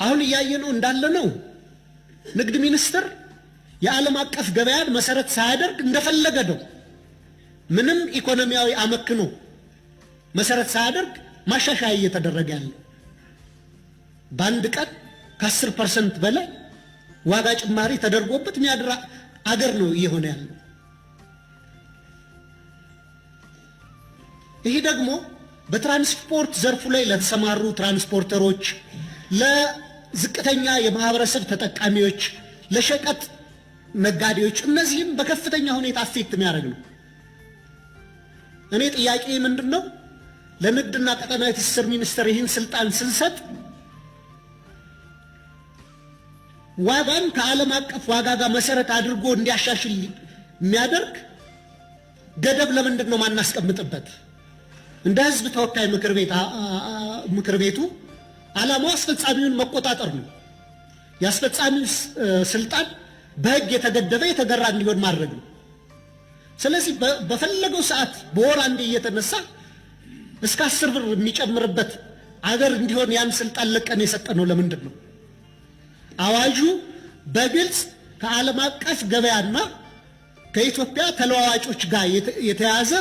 አሁን እያየነው እንዳለ ነው። ንግድ ሚኒስቴር የዓለም አቀፍ ገበያን መሰረት ሳያደርግ እንደፈለገ ነው ምንም ኢኮኖሚያዊ አመክኖ መሰረት ሳያደርግ ማሻሻያ እየተደረገ ያለው በአንድ ቀን ከ10% በላይ ዋጋ ጭማሪ ተደርጎበት የሚያድራ አገር ነው እየሆነ ያለው። ይሄ ደግሞ በትራንስፖርት ዘርፉ ላይ ለተሰማሩ ትራንስፖርተሮች፣ ለዝቅተኛ የማህበረሰብ ተጠቃሚዎች፣ ለሸቀጥ ነጋዴዎች እነዚህም በከፍተኛ ሁኔታ አፌክት የሚያደርግ ነው። እኔ ጥያቄ ምንድነው ለንግድና ቀጠናዊ ትስስር ሚኒስቴር ይህን ስልጣን ስንሰጥ ዋጋን ከዓለም አቀፍ ዋጋ ጋር መሰረት አድርጎ እንዲያሻሽል የሚያደርግ ገደብ ለምንድን ነው ማናስቀምጥበት? እንደ ህዝብ ተወካይ ምክር ቤቱ ዓላማው አስፈጻሚውን መቆጣጠር ነው። የአስፈጻሚው ስልጣን በህግ የተገደበ የተገራ እንዲሆን ማድረግ ነው። ስለዚህ በፈለገው ሰዓት በወር አንዴ እየተነሳ እስከ 10 ብር የሚጨምርበት አገር እንዲሆን ያን ስልጣን ለቀን የሰጠነው ለምንድን ነው? አዋጁ በግልጽ ከዓለም አቀፍ ገበያና ከኢትዮጵያ ተለዋዋጮች ጋር የተያዘ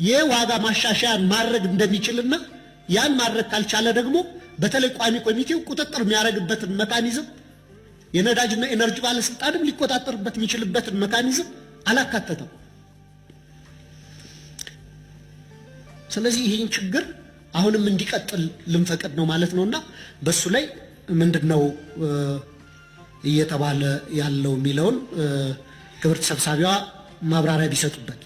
የዋጋ ማሻሻያን ማድረግ እንደሚችልና ያን ማድረግ ካልቻለ ደግሞ በተለይ ቋሚ ኮሚቴው ቁጥጥር የሚያደርግበትን መካኒዝም የነዳጅና ኤነርጂ ባለስልጣንም ሊቆጣጠርበት የሚችልበትን መካኒዝም አላካተተም። ስለዚህ ይህን ችግር አሁንም እንዲቀጥል ልንፈቅድ ነው ማለት ነውና በሱ ላይ ምንድነው እየተባለ ያለው የሚለውን ክብርት ሰብሳቢዋ ማብራሪያ ቢሰጡበት።